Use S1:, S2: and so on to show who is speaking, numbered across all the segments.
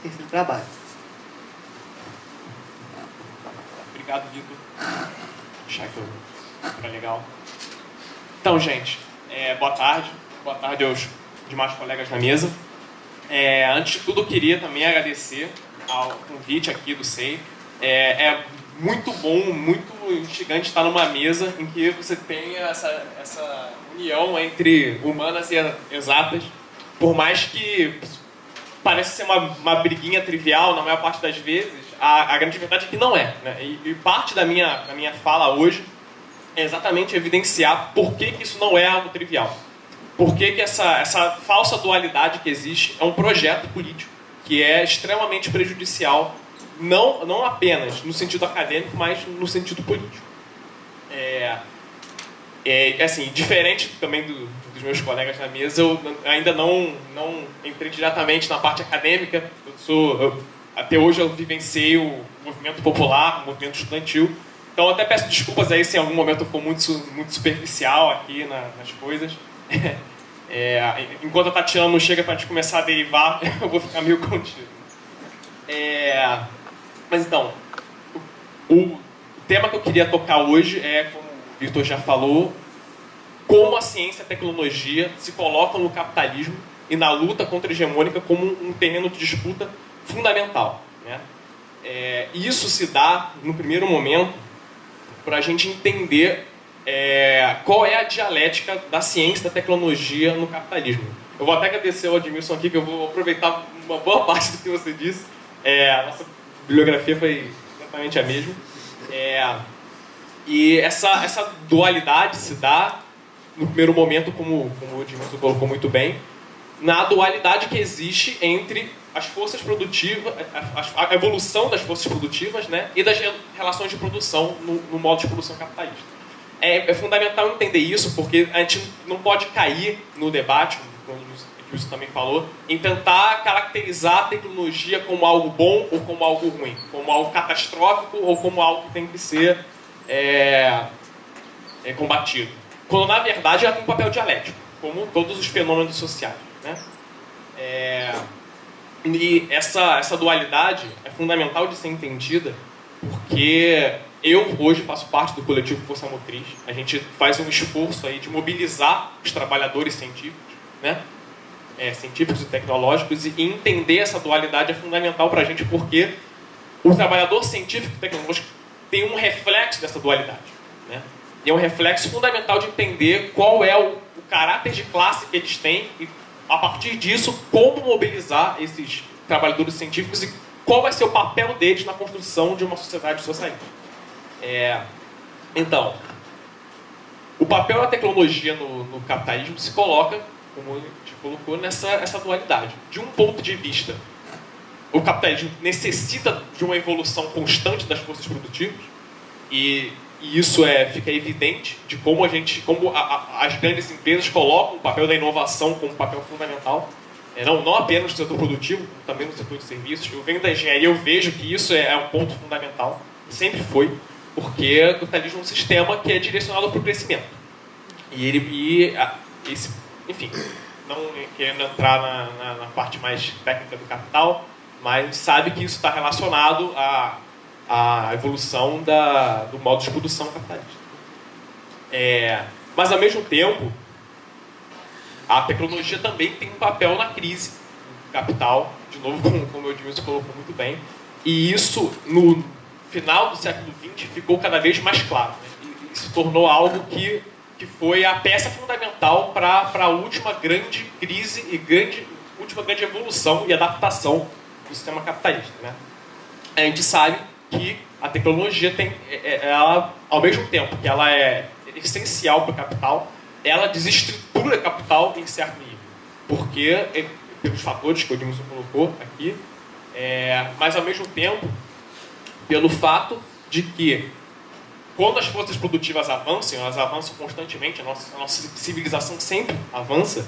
S1: tem sido trabalho.
S2: Obrigado, Vitor. Deixar aqui para legal. Então, gente, boa tarde. Boa tarde aos demais colegas na mesa. Antes de tudo, eu queria também agradecer ao convite aqui do SEI. É muito bom, muito instigante estar numa mesa em que você tem essa união entre humanas e exatas, por mais que pareça ser uma briguinha trivial na maior parte das vezes, a grande verdade é que não é, né? E parte da minha fala hoje é exatamente evidenciar por que isso não é algo trivial. Por que essa falsa dualidade que existe é um projeto político que é extremamente prejudicial, não apenas no sentido acadêmico, mas no sentido político. Assim, diferente também dos meus colegas na mesa, eu ainda não entrei diretamente na parte acadêmica. Até hoje eu vivenciei o movimento popular, o movimento estudantil. Então, até peço desculpas aí se em algum momento eu for muito superficial aqui nas coisas. Enquanto a Tatiana não chega para a gente começar a derivar, eu vou ficar meio contido. Mas então, o tema que eu queria tocar hoje é, como o Vitor já falou, como a ciência e a tecnologia se colocam no capitalismo e na luta contra-hegemônica como um terreno de disputa fundamental, né? Isso se dá, no primeiro momento, para a gente entender qual é a dialética da ciência e da tecnologia no capitalismo. Eu vou até agradecer ao Admilson aqui, que eu vou aproveitar uma boa parte do que você disse. A nossa bibliografia foi exatamente a mesma. E essa dualidade se dá, no primeiro momento, como o Admilson colocou muito bem, na dualidade que existe entre as forças produtivas, a evolução das forças produtivas, né, e das relações de produção no modo de produção capitalista. É fundamental entender isso, porque a gente não pode cair no debate, como o Wilson também falou, em tentar caracterizar a tecnologia como algo bom ou como algo ruim, como algo catastrófico ou como algo que tem que ser combatido. Quando, na verdade, ela tem um papel dialético, como todos os fenômenos sociais, né? E essa dualidade é fundamental de ser entendida, porque eu hoje faço parte do coletivo Força Motriz. A gente faz um esforço aí de mobilizar os trabalhadores científicos, né? Científicos e tecnológicos, e entender essa dualidade é fundamental para a gente, porque o trabalhador científico e tecnológico tem um reflexo dessa dualidade, né? E é um reflexo fundamental de entender qual é o caráter de classe que eles têm e, a partir disso, como mobilizar esses trabalhadores científicos e qual vai ser o papel deles na construção de uma sociedade socialista. Então, o papel da tecnologia no capitalismo se coloca, como a gente colocou, nessa dualidade. De um ponto de vista, o capitalismo necessita de uma evolução constante das forças produtivas, e isso fica evidente de como as grandes empresas colocam o papel da inovação como um papel fundamental, não apenas no setor produtivo, também no setor de serviços. Eu venho da engenharia, eu vejo que isso é um ponto fundamental, sempre foi, porque o capitalismo é um sistema que é direcionado para o crescimento. Enfim, não querendo entrar na parte mais técnica do capital, mas sabe que isso está relacionado a evolução do modo de produção capitalista. Mas, ao mesmo tempo, a tecnologia também tem um papel na crise do capital, de novo, como o Edmilson colocou muito bem, e isso, no final do século XX, ficou cada vez mais claro, né? E se tornou algo que foi a peça fundamental para a última grande crise e última grande evolução e adaptação do sistema capitalista, né? A gente sabe que a tecnologia ela, ao mesmo tempo que ela é essencial para o capital, ela desestrutura o capital em certo nível. Porque, pelos fatores que o Edmilson colocou aqui, mas ao mesmo tempo, pelo fato de que, quando as forças produtivas avançam, elas avançam constantemente, a nossa civilização sempre avança,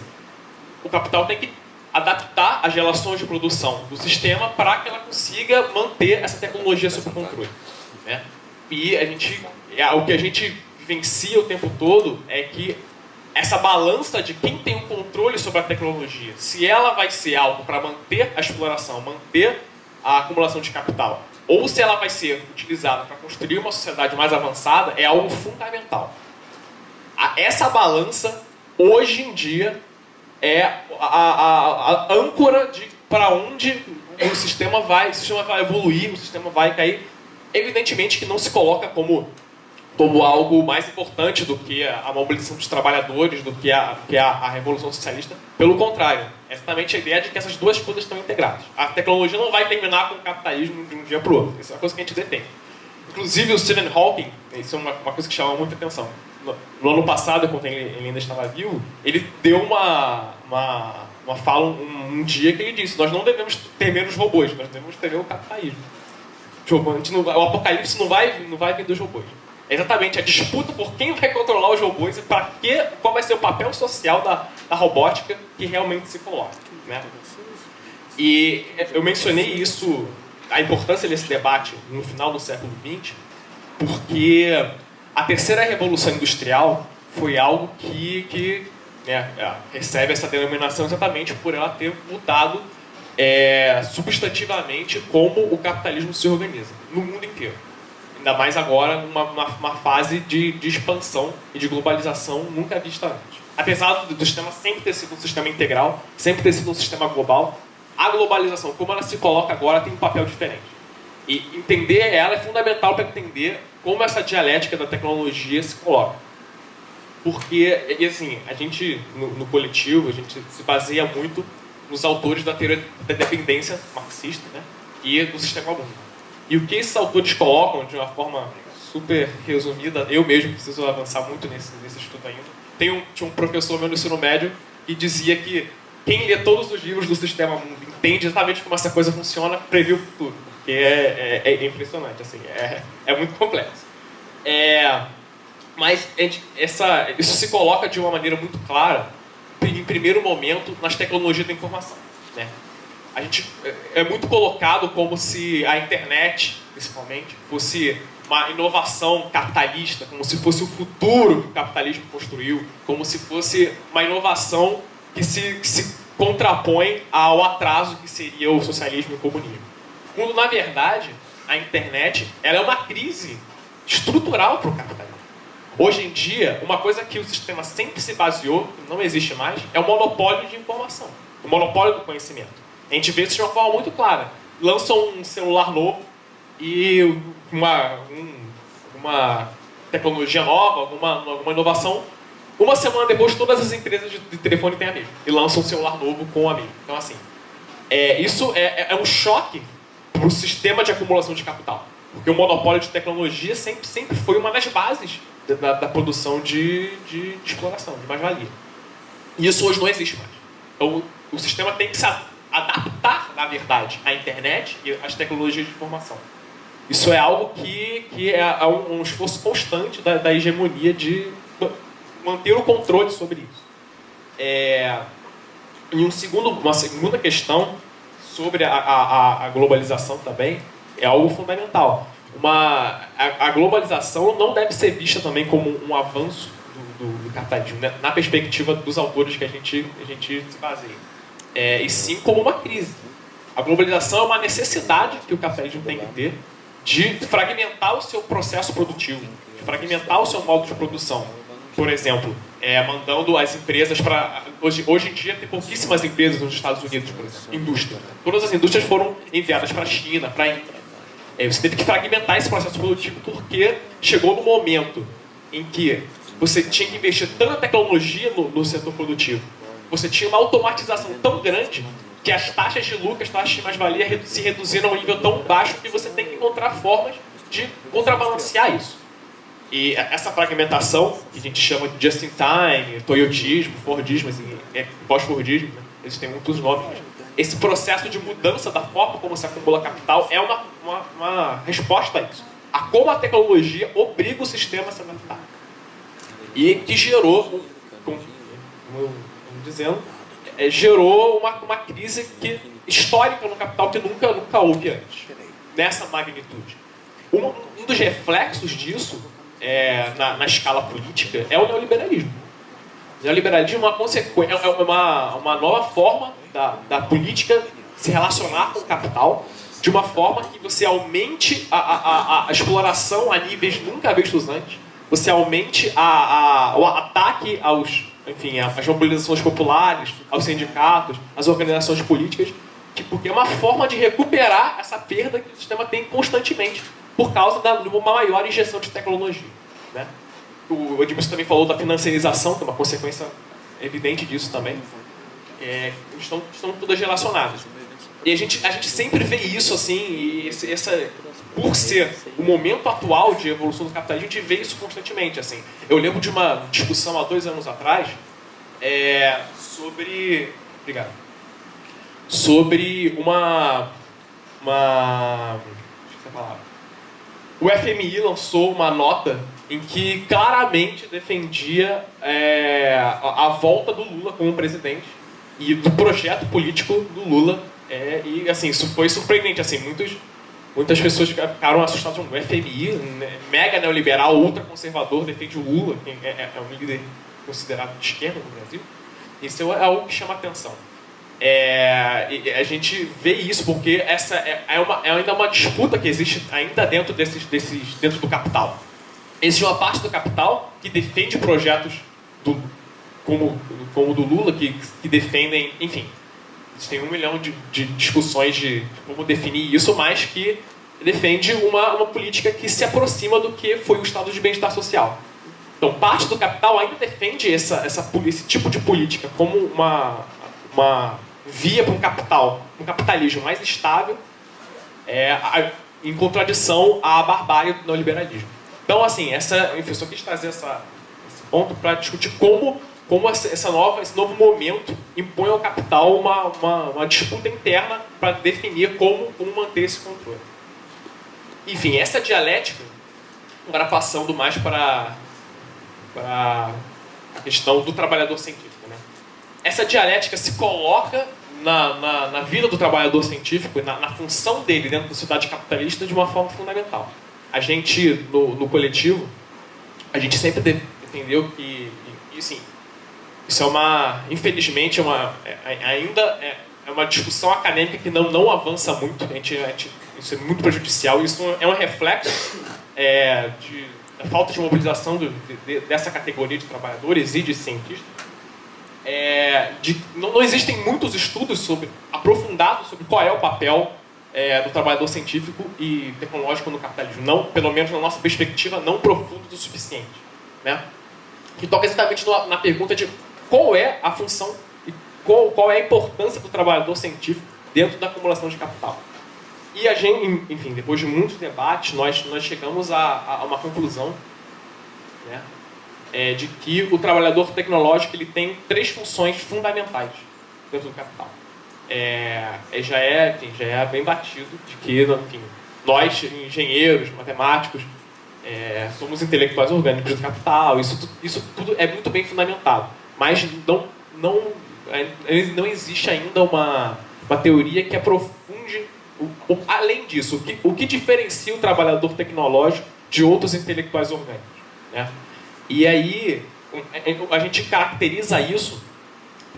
S2: o capital tem que adaptar as relações de produção do sistema para que ela consiga manter essa tecnologia sob controle, né? E o que a gente vivencia o tempo todo é que essa balança de quem tem o controle sobre a tecnologia, se ela vai ser algo para manter a exploração, manter a acumulação de capital, ou se ela vai ser utilizada para construir uma sociedade mais avançada, é algo fundamental. Essa balança, hoje em dia, é a âncora de para onde o sistema vai evoluir, o sistema vai cair. Evidentemente que não se coloca como algo mais importante do que a mobilização dos trabalhadores, do que a Revolução Socialista. Pelo contrário, é exatamente a ideia de que essas duas coisas estão integradas. A tecnologia não vai terminar com o capitalismo de um dia para o outro. Isso é uma coisa que a gente defende. Inclusive, o Stephen Hawking, isso é uma coisa que chama muita atenção. No ano passado, quando ele ainda estava vivo, ele deu uma fala um dia que ele disse: nós não devemos temer os robôs, nós devemos temer o capitalismo. O apocalipse não vai vir dos robôs. É exatamente a disputa por quem vai controlar os robôs e qual vai ser o papel social da robótica que realmente se coloca. Né? E eu mencionei isso, a importância desse debate no final do século XX, porque a terceira revolução industrial foi algo que recebe essa denominação exatamente por ela ter mudado substantivamente como o capitalismo se organiza no mundo inteiro. Ainda mais agora, numa fase de expansão e de globalização nunca vista antes. Apesar do sistema sempre ter sido um sistema integral, sempre ter sido um sistema global, a globalização, como ela se coloca agora, tem um papel diferente. E entender ela é fundamental para entender como essa dialética da tecnologia se coloca. Porque, assim, a gente, no coletivo, a gente se baseia muito nos autores da teoria da dependência marxista, né, e do sistema único. E o que esses autores colocam, de uma forma super resumida, eu mesmo preciso avançar muito nesse estudo ainda. Tinha um professor meu no ensino médio que dizia que quem lê todos os livros do sistema mundo entende exatamente como essa coisa funciona, prevê o futuro. Porque é impressionante, assim, é muito complexo. Mas isso se coloca de uma maneira muito clara, em primeiro momento, nas tecnologias da informação. Né? A gente é muito colocado como se a internet, principalmente, fosse uma inovação capitalista, como se fosse o futuro que o capitalismo construiu, como se fosse uma inovação que se contrapõe ao atraso que seria o socialismo e o comunismo. Quando, na verdade, a internet ela é uma crise estrutural para o capitalismo. Hoje em dia, uma coisa que o sistema sempre se baseou, que não existe mais, é o monopólio de informação, o monopólio do conhecimento. A gente vê isso de uma forma muito clara. Lançam um celular novo e uma tecnologia nova, alguma inovação. Uma semana depois, todas as empresas de telefone têm a mesma. E lançam um celular novo com a mesma. Então, assim, isso é um choque para o sistema de acumulação de capital. Porque o monopólio de tecnologia sempre foi uma das bases da produção de exploração, de mais-valia. E isso hoje não existe mais. Então, o sistema tem que se adaptar, na verdade, à internet e às tecnologias de informação. Isso é algo que é um esforço constante da hegemonia de manter o controle sobre isso. E uma segunda questão sobre a globalização também é algo fundamental. A globalização não deve ser vista também como um avanço do capitalismo, né? Na perspectiva dos autores que a gente se baseia. E sim como uma crise. A globalização é uma necessidade que o capitalismo tem que ter de fragmentar o seu processo produtivo, de fragmentar o seu modo de produção. Por exemplo, mandando as empresas para... Hoje em dia tem pouquíssimas empresas nos Estados Unidos, por exemplo, indústria. Todas as indústrias foram enviadas para a China, para a Índia. Você teve que fragmentar esse processo produtivo porque chegou no momento em que você tinha que investir tanta tecnologia no setor produtivo. Você tinha uma automatização tão grande que as taxas de lucro, as taxas de mais-valia se reduziram a um nível tão baixo que você tem que encontrar formas de contrabalancear isso. E essa fragmentação, que a gente chama de just-in-time, toyotismo, fordismo, assim, pós-fordismo, né? Existem muitos nomes. Esse processo de mudança da forma como se acumula capital é uma resposta a isso. A como a tecnologia obriga o sistema a se adaptar. E que gerou, gerou uma crise histórica no capital que nunca houve antes, nessa magnitude. Um dos reflexos disso, na escala política, é o neoliberalismo. O neoliberalismo é uma consequência, é uma nova forma da política se relacionar com o capital de uma forma que você aumente a exploração a níveis nunca vistos antes, você aumente o ataque às mobilizações populares, aos sindicatos, às organizações políticas, porque é uma forma de recuperar essa perda que o sistema tem constantemente por causa de uma maior injeção de tecnologia, né? O Edmilson também falou da financiarização, que é uma consequência evidente disso também. Estão todas relacionadas. E a gente sempre vê isso assim, e por ser o momento atual de evolução do capitalismo, a gente vê isso constantemente. Assim. Eu lembro de uma discussão há 2 anos atrás sobre... Obrigado. Sobre uma esqueci a palavra. O FMI lançou uma nota em que claramente defendia a volta do Lula como presidente e do projeto político do Lula. E assim, isso foi surpreendente. Assim, muitas pessoas ficaram assustadas. O FMI, mega neoliberal, ultraconservador, defende o Lula, que é um líder considerado de esquerda no Brasil. Isso é algo que chama atenção. E a gente vê isso porque essa é ainda uma disputa que existe ainda dentro dentro do capital. Existe uma parte do capital que defende projetos como o do Lula, que defendem, enfim, existem 1 milhão de discussões de como definir isso, mas que defende uma política que se aproxima do que foi o estado de bem-estar social. Então, parte do capital ainda defende esse tipo de política como uma via para um capitalismo mais estável, em contradição à barbárie do neoliberalismo. Então, assim, eu só quis trazer esse ponto para discutir como esse novo momento impõe ao capital uma disputa interna para definir como manter esse controle. Enfim, essa dialética, agora passando mais para a questão do trabalhador científico, né? Essa dialética se coloca na vida do trabalhador científico, na função dele dentro da sociedade capitalista de uma forma fundamental. A gente, no coletivo, a gente sempre defendeu que, assim, isso infelizmente, ainda é uma discussão acadêmica que não avança muito, isso é muito prejudicial, isso é um reflexo da falta de mobilização dessa categoria de trabalhadores e de cientistas. Não existem muitos estudos aprofundados sobre qual é o papel do trabalhador científico e tecnológico no capitalismo. Não, pelo menos na nossa perspectiva, não profundo o suficiente, né? Que toca exatamente na pergunta de qual é a função e qual é a importância do trabalhador científico dentro da acumulação de capital. E a gente, enfim, depois de muitos debates, nós chegamos a uma conclusão, né? De que o trabalhador tecnológico ele tem 3 funções fundamentais dentro do capital. Já é bem batido de que, enfim, nós, engenheiros, matemáticos, somos intelectuais orgânicos do capital, isso tudo é muito bem fundamentado. Mas não existe ainda uma teoria que aprofunde além disso. O que diferencia o trabalhador tecnológico de outros intelectuais orgânicos, né? E aí, a gente caracteriza isso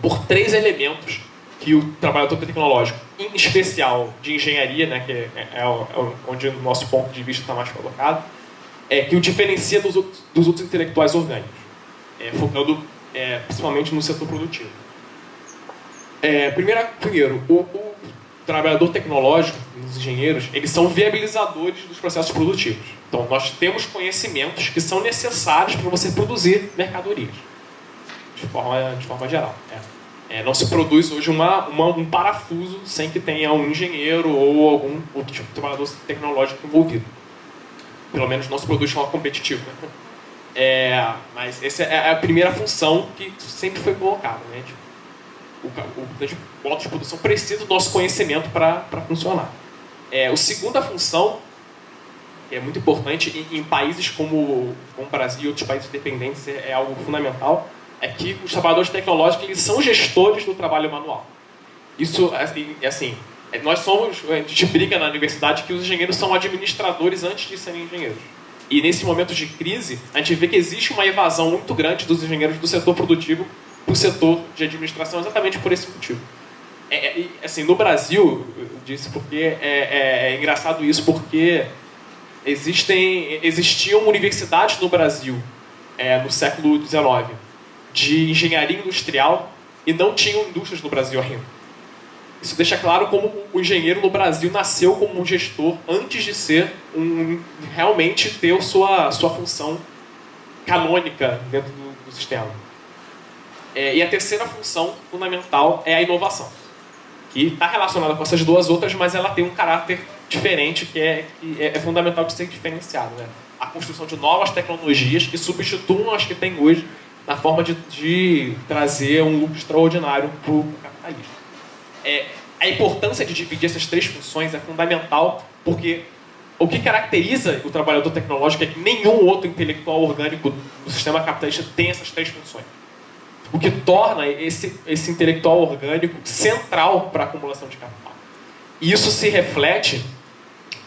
S2: por 3 elementos que o trabalhador tecnológico, em especial de engenharia, né, que é onde o nosso ponto de vista está mais colocado, que o diferencia dos outros intelectuais orgânicos, focando principalmente no setor produtivo. Primeiro, o trabalhador tecnológico, os engenheiros, eles são viabilizadores dos processos produtivos. Então, nós temos conhecimentos que são necessários para você produzir mercadorias, de forma geral. Não se produz hoje um parafuso sem que tenha um engenheiro ou algum outro tipo de trabalhador tecnológico envolvido. Pelo menos não se produz de forma competitiva, né? Mas essa é a primeira função que sempre foi colocada, né? O modo de produção precisa do nosso conhecimento para funcionar. A segunda função, que é muito importante em países como o Brasil e outros países dependentes, é algo fundamental, é que os trabalhadores tecnológicos eles são gestores do trabalho manual. Isso, assim, a gente brinca na universidade que os engenheiros são administradores antes de serem engenheiros. E nesses momentos de crise, a gente vê que existe uma evasão muito grande dos engenheiros do setor produtivo para o setor de administração, exatamente por esse motivo. Assim, no Brasil, eu disse porque é engraçado isso, porque existiam universidades no Brasil, no século XIX, de engenharia industrial, e não tinham indústrias no Brasil ainda. Isso deixa claro como o engenheiro no Brasil nasceu como um gestor antes de ser realmente ter sua função canônica dentro do sistema. E a terceira função fundamental é a inovação, que está relacionada com essas duas outras, mas ela tem um caráter diferente que é fundamental de ser diferenciado, né? A construção de novas tecnologias que substituam as que tem hoje na forma de trazer um lucro extraordinário para o capitalismo. A importância de dividir essas três funções é fundamental, porque o que caracteriza o trabalhador tecnológico é que nenhum outro intelectual orgânico do sistema capitalista tem essas três funções. O que torna esse intelectual orgânico central para a acumulação de capital. E isso se reflete,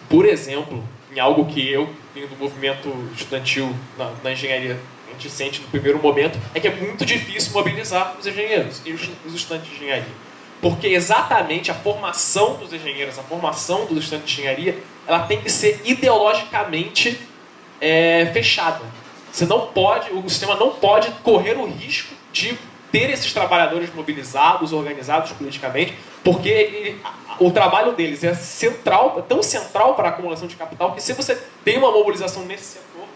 S2: por exemplo, em algo que eu tenho do movimento estudantil na engenharia, a gente sente no primeiro momento, é que é muito difícil mobilizar os engenheiros e os estudantes de engenharia. Porque exatamente a formação dos engenheiros, a formação dos estudantes de engenharia, ela tem que ser ideologicamente fechada. O sistema não pode correr o risco de ter esses trabalhadores mobilizados, organizados politicamente, porque o trabalho deles é tão central para a acumulação de capital, que se você tem uma mobilização nesse setor,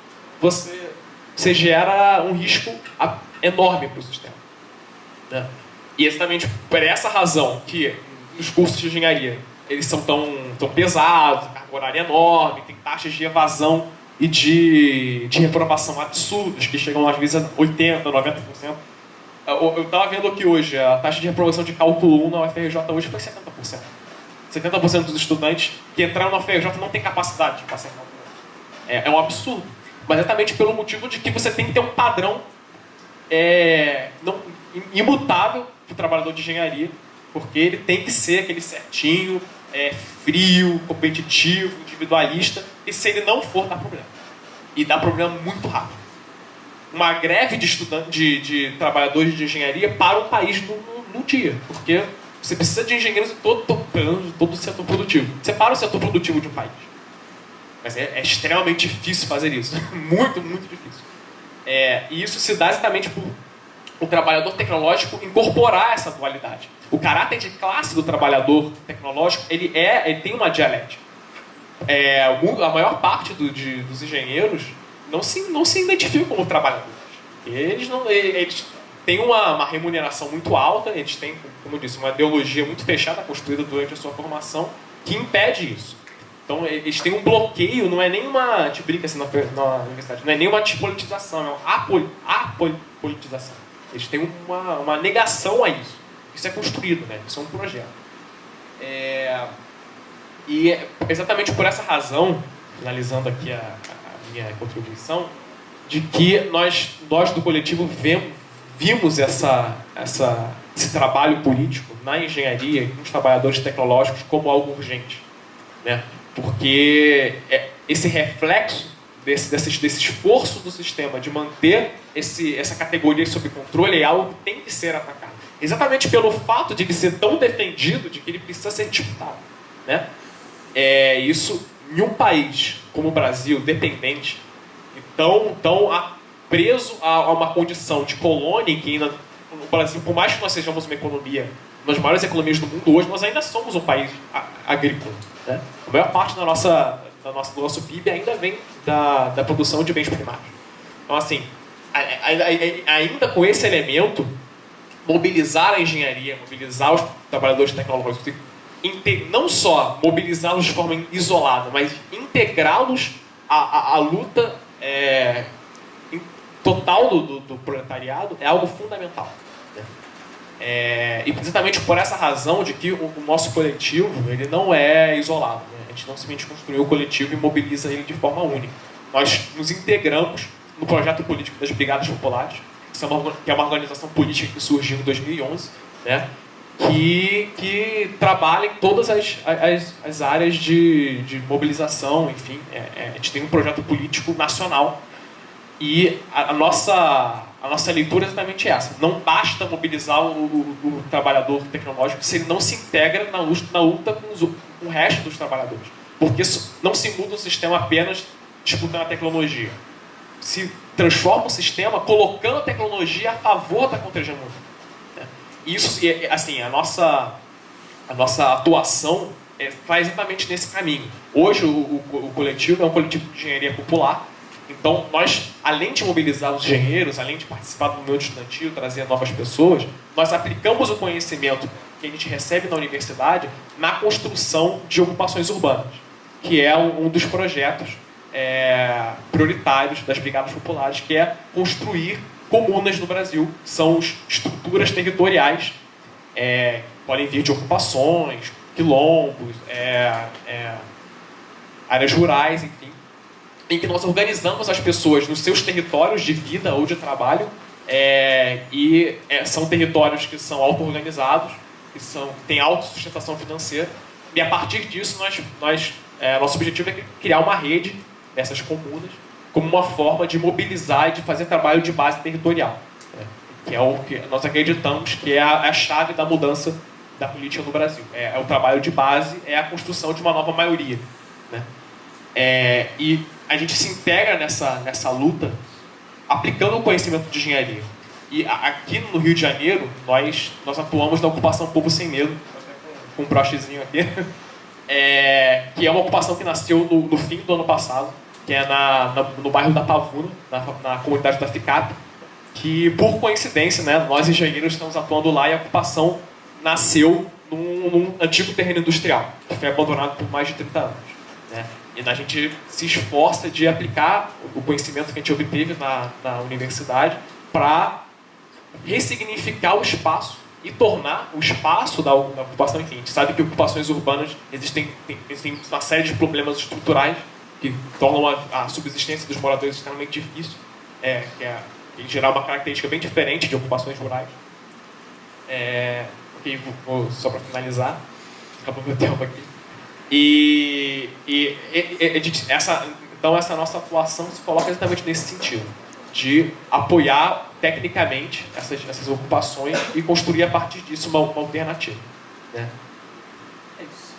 S2: você gera um risco enorme para o sistema, né? E exatamente por essa razão que os cursos de engenharia eles são tão pesados, a carga horária é enorme, tem taxas de evasão e de reprovação absurdas, que chegam às vezes a 80%, 90%. Eu estava vendo aqui hoje, a taxa de reprovação de cálculo 1 na UFRJ hoje foi 70%. 70% dos estudantes que entraram na UFRJ não têm capacidade de passar em cálculo 1. É um absurdo. Mas exatamente pelo motivo de que você tem que ter um padrão imutável para o trabalhador de engenharia, porque ele tem que ser aquele certinho, frio, competitivo, individualista, e se ele não for, dá problema. E dá problema muito rápido. Uma greve de trabalhadores de engenharia para o país no dia, porque você precisa de engenheiros em todo o setor produtivo. Você para o setor produtivo de um país. Mas é extremamente difícil fazer isso. Muito, muito difícil. E isso se dá exatamente por o trabalhador tecnológico incorporar essa dualidade. O caráter de classe do trabalhador tecnológico ele tem uma dialética. A maior parte dos engenheiros não se identificam como trabalhadores. Eles têm uma remuneração muito alta, eles têm, como eu disse, uma ideologia muito fechada, construída durante a sua formação, que impede isso. Então, eles têm um bloqueio, não é nenhuma, a gente brinca assim na universidade, não é nenhuma despolitização, é uma apolitização. Eles têm uma negação a isso. Isso é construído, né? Isso é um projeto. E exatamente por essa razão, finalizando aqui a minha contribuição, de que nós do coletivo vimos esse trabalho político na engenharia e com os trabalhadores tecnológicos como algo urgente, né? Porque esse reflexo desse esforço do sistema de manter essa categoria sob controle é algo que tem que ser atacado. Exatamente pelo fato de ele ser tão defendido, de que ele precisa ser disputado, né? Isso, em um país como o Brasil, dependente, tão preso a uma condição de colônia, em que ainda, no Brasil, por mais que nós sejamos uma economia, uma das maiores economias do mundo hoje, nós ainda somos um país agrícola, né? A maior parte do nosso PIB ainda vem da produção de bens primários. Então, assim, ainda com esse elemento, mobilizar a engenharia, mobilizar os trabalhadores tecnológicos, não só mobilizá-los de forma isolada, mas integrá-los à luta total do proletariado é algo fundamental, né? E exatamente por essa razão de que o nosso coletivo ele não é isolado, né? A gente não simplesmente construiu o coletivo e mobiliza ele de forma única. Nós nos integramos no projeto político das Brigadas Populares, que é uma organização política que surgiu em 2011, né? que trabalha em todas as áreas de mobilização, enfim. A gente tem um projeto político nacional e a nossa leitura é exatamente essa. Não basta mobilizar o trabalhador tecnológico se ele não se integra na luta com o resto dos trabalhadores. Porque não se muda o sistema apenas disputando a tecnologia. Se transforma o sistema colocando a tecnologia a favor da contra-hegemonia. Isso, assim, a nossa atuação vai exatamente nesse caminho. Hoje o coletivo é um coletivo de engenharia popular. Então, nós, além de mobilizar os engenheiros, além de participar do movimento estudantil, trazer novas pessoas, nós aplicamos o conhecimento que a gente recebe na universidade na construção de ocupações urbanas, que é um dos projetos prioritários das brigadas populares, que é construir comunas no Brasil. São estruturas territoriais, podem vir de ocupações, quilombos, áreas rurais, enfim, em que nós organizamos as pessoas nos seus territórios de vida ou de trabalho, são territórios que são auto-organizados, que têm autossustentação financeira, e a partir disso nosso objetivo é criar uma rede dessas comunas como uma forma de mobilizar e de fazer trabalho de base territorial, que é o que nós acreditamos que é a chave da mudança da política no Brasil. É o trabalho de base, é a construção de uma nova maioria, né? E a gente se integra nessa luta aplicando o conhecimento de engenharia. E aqui no Rio de Janeiro, nós atuamos na ocupação Povo Sem Medo, com um brochezinho aqui, que é uma ocupação que nasceu no fim do ano passado, que é no bairro da Pavuna, na comunidade da FICAP, que, por coincidência, né, nós engenheiros estamos atuando lá e a ocupação nasceu num antigo terreno industrial, que foi abandonado por mais de 30 anos. Né? E a gente se esforça de aplicar o conhecimento que a gente obteve na universidade para ressignificar o espaço e tornar o espaço da ocupação. Enfim, a gente sabe que ocupações urbanas existem uma série de problemas estruturais que tornam a subsistência dos moradores extremamente difícil, que é, em geral, uma característica bem diferente de ocupações rurais. Só para finalizar, acabou meu tempo aqui. Então essa nossa atuação se coloca exatamente nesse sentido, de apoiar tecnicamente essas ocupações e construir a partir disso uma alternativa. Né? É isso.